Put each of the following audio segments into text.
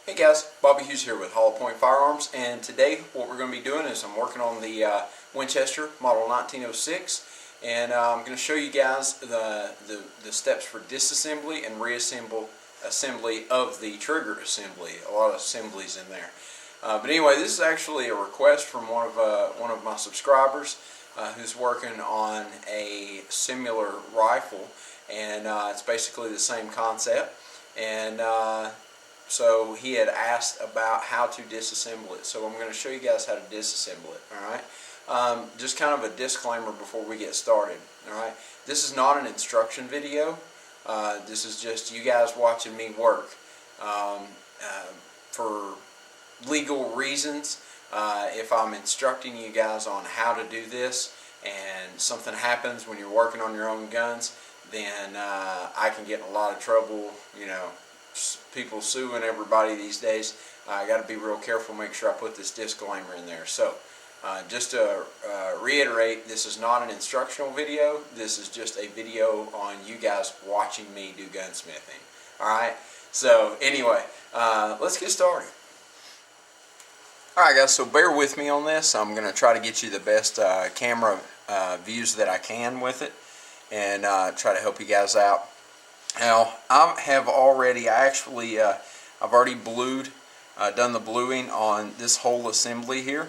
Hey guys, Bobby Hughes here with Point Firearms, and today what we're going to be doing is I'm working on the Winchester Model 1906, and I'm going to show you guys the steps for disassembly and assembly of the trigger assembly. A lot of assemblies in there. But anyway, this is actually a request from one of my subscribers who's working on a similar rifle, and it's basically the same concept. And so he had asked about how to disassemble it. So I'm going to show you guys how to disassemble it. Alright. Just kind of a disclaimer before we get started. Alright. This is not an instruction video. This is just you guys watching me work. For legal reasons, if I'm instructing you guys on how to do this and something happens when you're working on your own guns, then I can get in a lot of trouble, you know. People suing everybody these days. I got to be real careful, make sure I put this disclaimer in there. So just to reiterate, this is not an instructional video. This is just a video on you guys watching me do gunsmithing. Alright, so anyway, let's get started. Alright guys, so bear with me on this. I'm going to try to get you the best camera views that I can with it, and try to help you guys out. Now, I've already blued, done the bluing on this whole assembly here,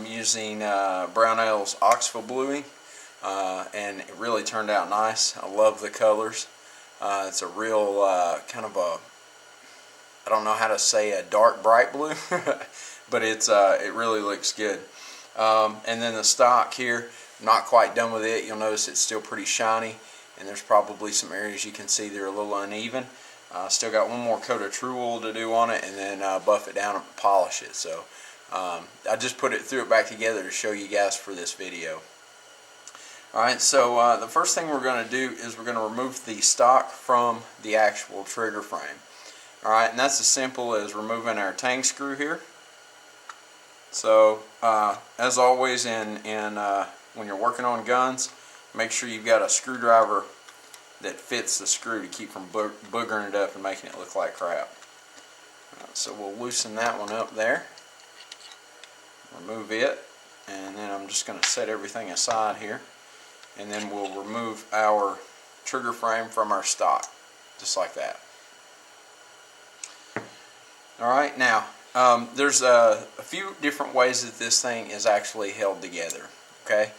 using Brownell's Oxford bluing, and it really turned out nice. I love the colors. It's a real kind of a, I don't know how to say a dark bright blue, but it really looks good. And then the stock here, not quite done with it. You'll notice it's still pretty shiny. And there's probably some areas you can see they're a little uneven. Still got one more coat of True Wool to do on it, and then buff it down and polish it. So I just threw it back together to show you guys for this video. Alright, so the first thing we're going to do is we're going to remove the stock from the actual trigger frame. Alright, and that's as simple as removing our tang screw here. So as always when you're working on guns, make sure you've got a screwdriver that fits the screw to keep from boogering it up and making it look like crap. So we'll loosen that one up there, remove it, and then I'm just going to set everything aside here, and then we'll remove our trigger frame from our stock, just like that. Alright, now there's a few different ways that this thing is actually held together. Okay.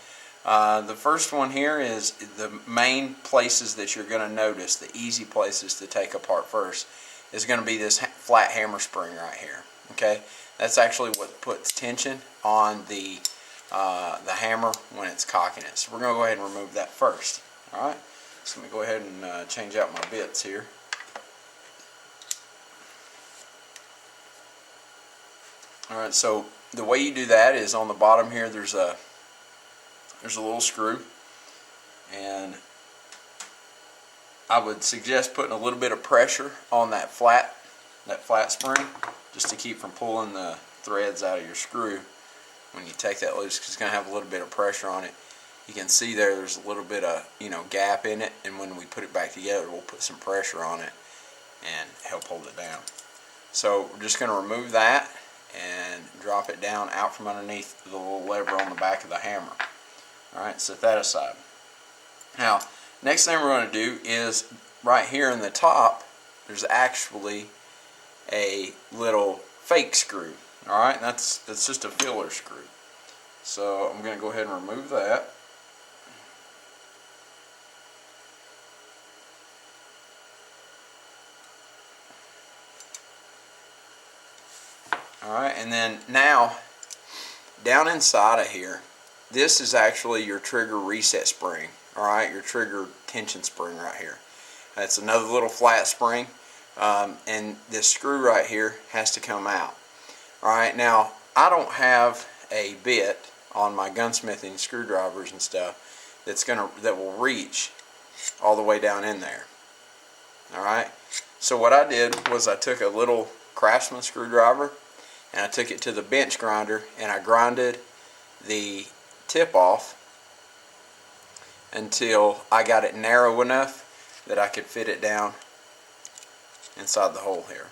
The first one here is the main places that you're going to notice, the easy places to take apart first, is going to be this flat hammer spring right here. Okay, that's actually what puts tension on the hammer when it's cocking it. So we're going to go ahead and remove that first. All right, so let me go ahead and change out my bits here. All right, so the way you do that is on the bottom here. There's a little screw, and I would suggest putting a little bit of pressure on that flat spring, just to keep from pulling the threads out of your screw when you take that loose, because it's going to have a little bit of pressure on it. You can see there's a little bit of gap in it, and when we put it back together, we'll put some pressure on it and help hold it down. So we're just going to remove that and drop it down out from underneath the little lever on the back of the hammer. Alright, set that aside. Now, next thing we're going to do is right here in the top, there's actually a little fake screw. Alright, that's just a filler screw. So I'm going to go ahead and remove that. Alright, and then now, down inside of here, this is actually your trigger reset spring. Alright, your trigger tension spring right here. That's another little flat spring, and this screw right here has to come out. Alright, now I don't have a bit on my gunsmithing screwdrivers and stuff that will reach all the way down in there. Alright, so what I did was I took a little Craftsman screwdriver and I took it to the bench grinder and I grinded the tip off until I got it narrow enough that I could fit it down inside the hole here.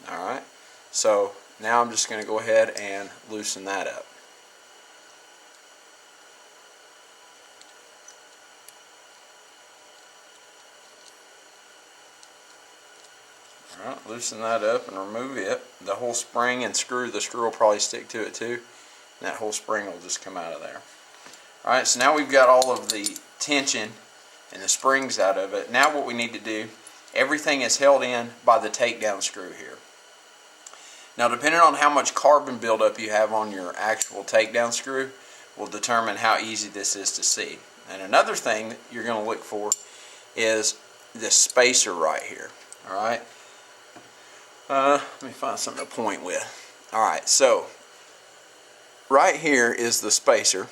Alright, so now I'm just going to go ahead and loosen that up. Alright, loosen that up and remove it. The whole spring and screw, the screw will probably stick to it too. And that whole spring will just come out of there. Alright, so now we've got all of the tension and the springs out of it. Now what we need to do, everything is held in by the takedown screw here. Now depending on how much carbon buildup you have on your actual takedown screw will determine how easy this is to see. And another thing that you're going to look for is this spacer right here. Alright. Let me find something to point with. Alright, so right here is the spacer,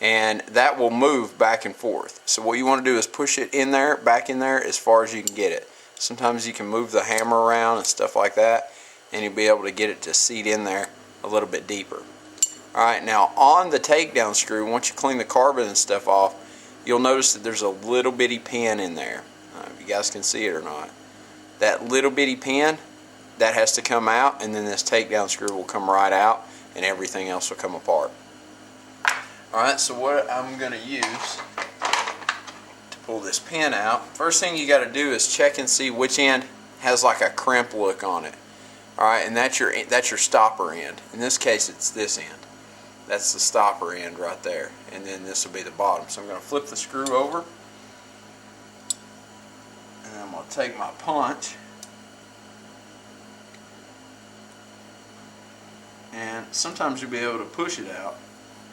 and that will move back and forth. So what you want to do is push it in there, back in there as far as you can get it. Sometimes you can move the hammer around and stuff like that, and you'll be able to get it to seat in there a little bit deeper. Alright, now on the takedown screw, once you clean the carbon and stuff off, you'll notice that there's a little bitty pin in there. If you guys can see it or not. That little bitty pin, that has to come out, and then this takedown screw will come right out, and everything else will come apart. Alright, so what I'm going to use to pull this pin out, first thing you got to do is check and see which end has like a crimp look on it. Alright, and that's your stopper end. In this case it's this end. That's the stopper end right there, and then this will be the bottom. So I'm going to flip the screw over, and then I'm going to take my punch, and sometimes you'll be able to push it out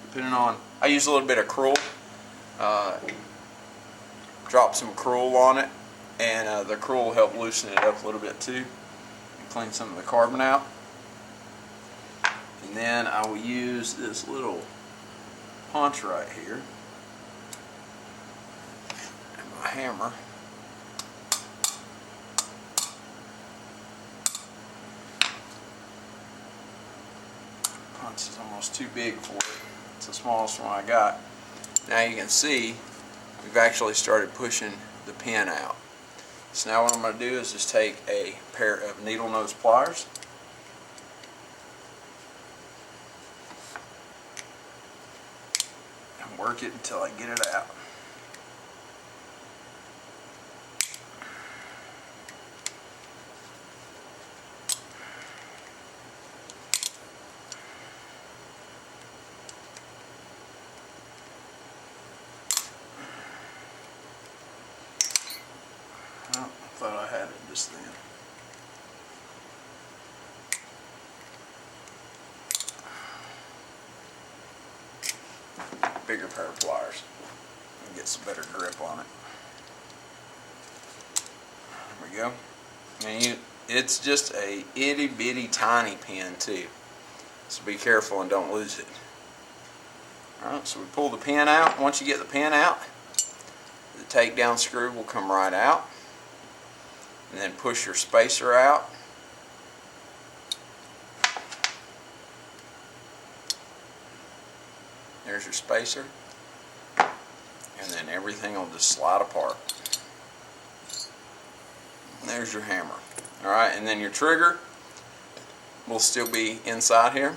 depending on, I use a little bit of crewel, drop some crewel on it, and the crewel will help loosen it up a little bit too and clean some of the carbon out. And then I will use this little punch right here and my hammer. Punch is almost too big for it. It's the smallest one I got. Now you can see we've actually started pushing the pin out. So now what I'm going to do is just take a pair of needle nose pliers and work it until I get it out. Oh, I thought I had it just then. Bigger pair of pliers and get some better grip on it. There we go. And it's just a itty bitty tiny pin too, so be careful and don't lose it. Alright, so we pull the pin out. Once you get the pin out, the takedown screw will come right out, and then push your spacer out. There's your spacer, and then everything will just slide apart. And there's your hammer. Alright, and then your trigger will still be inside here,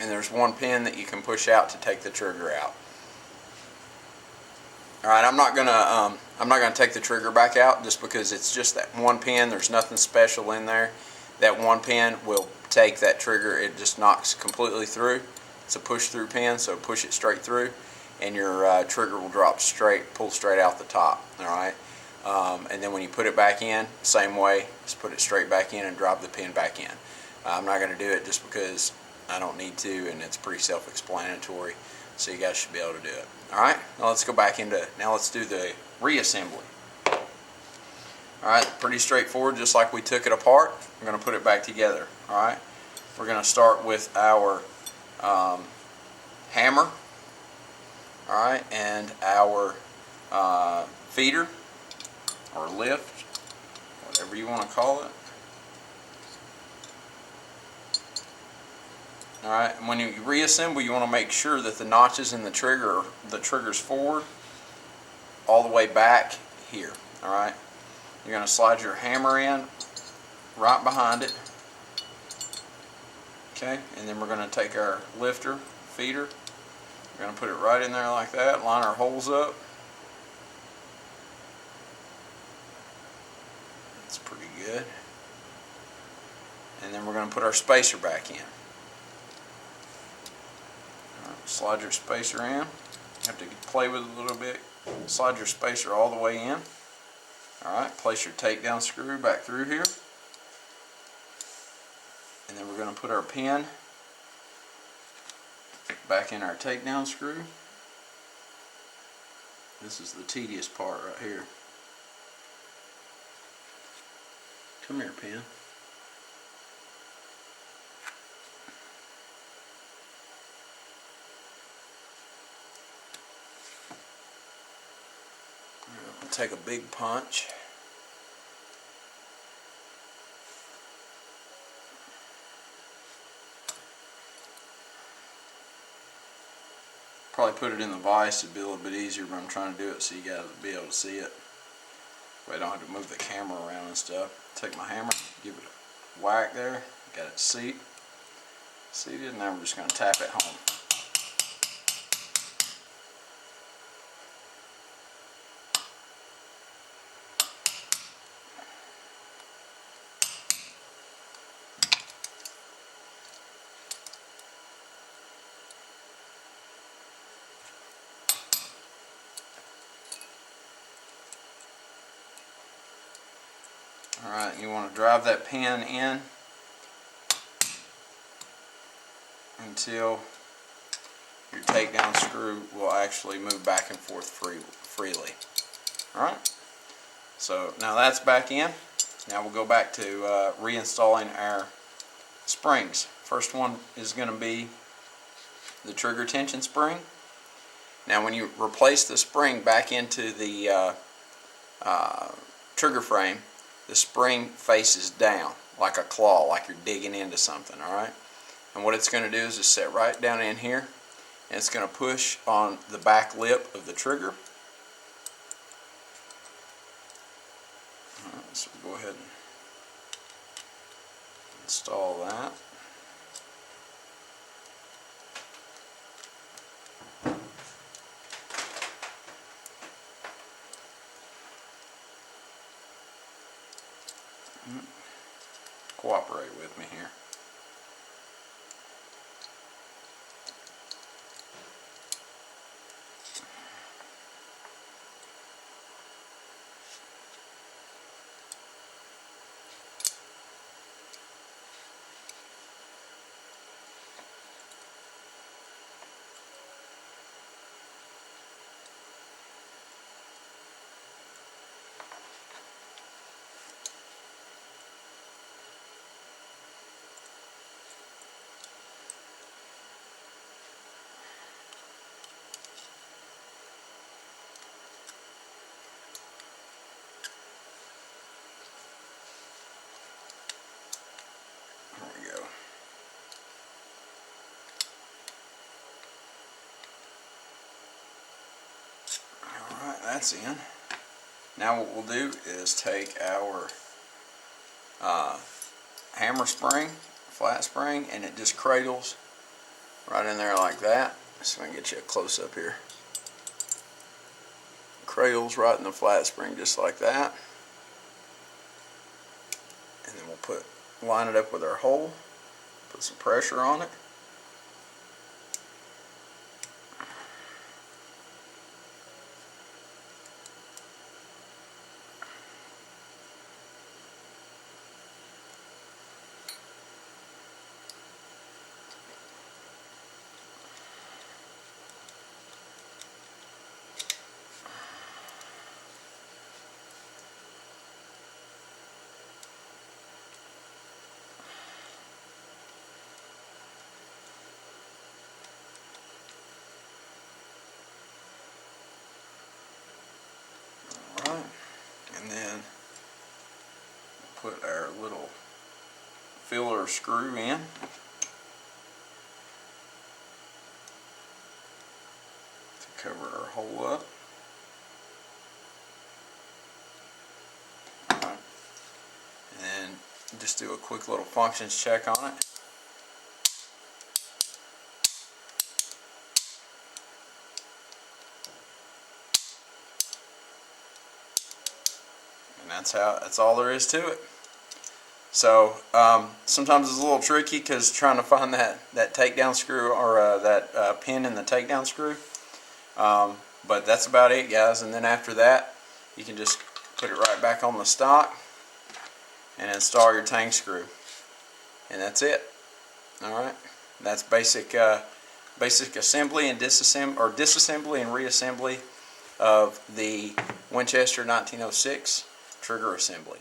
and there's one pin that you can push out to take the trigger out. Alright, I'm not gonna take the trigger back out just because it's just that one pin. There's nothing special in there. That one pin will take that trigger, it just knocks completely through. It's a push through pin, so push it straight through and your trigger will drop straight, pull straight out the top. Alright, and then when you put it back in, same way, just put it straight back in and drop the pin back in. I'm not going to do it just because I don't need to, and it's pretty self-explanatory, so you guys should be able to do it. Alright, now let's go back into, now let's do the reassembly. Alright, pretty straightforward, just like we took it apart. We're going to put it back together. Alright, we're going to start with our hammer, alright, and our feeder or lift, whatever you want to call it. Alright, and when you reassemble, you want to make sure that the notches in the trigger's forward all the way back here. Alright, you're going to slide your hammer in right behind it. Okay, and then we're going to take our lifter, feeder, we're going to put it right in there like that, line our holes up. That's pretty good. And then we're going to put our spacer back in. Right, slide your spacer in. You have to play with it a little bit. Slide your spacer all the way in. Alright, place your takedown screw back through here. And then we're going to put our pin back in our takedown screw. This is the tedious part right here. Come here, pin. We'll take a big punch. Probably put it in the vise, it'd be a little bit easier, but I'm trying to do it so you guys will be able to see it. I don't have to move the camera around and stuff. Take my hammer, give it a whack there, got it seated, and now we're just going to tap it home. Alright, you want to drive that pin in until your takedown screw will actually move back and forth freely. Alright, so now that's back in. Now we'll go back to reinstalling our springs. First one is going to be the trigger tension spring. Now when you replace the spring back into the trigger frame, the spring faces down like a claw, like you're digging into something, alright? And what it's going to do is just sit right down in here, and it's going to push on the back lip of the trigger. Alright, so we'll go ahead and install that. Cooperate with me here. That's in. Now what we'll do is take our hammer spring, flat spring, and it just cradles right in there like that. So I can get you a close up here. Cradles right in the flat spring just like that. And then we'll line it up with our hole, put some pressure on it. And then put our little filler screw in. To cover our hole up. Alright. And then Just do a quick little functions check on it. And that's all there is to it. So sometimes it's a little tricky because trying to find that takedown screw or that pin in the takedown screw. But that's about it, guys. And then after that, you can just put it right back on the stock and install your tank screw. And that's it. Alright. That's basic assembly and disassembly and reassembly of the Winchester 1906 trigger assembly.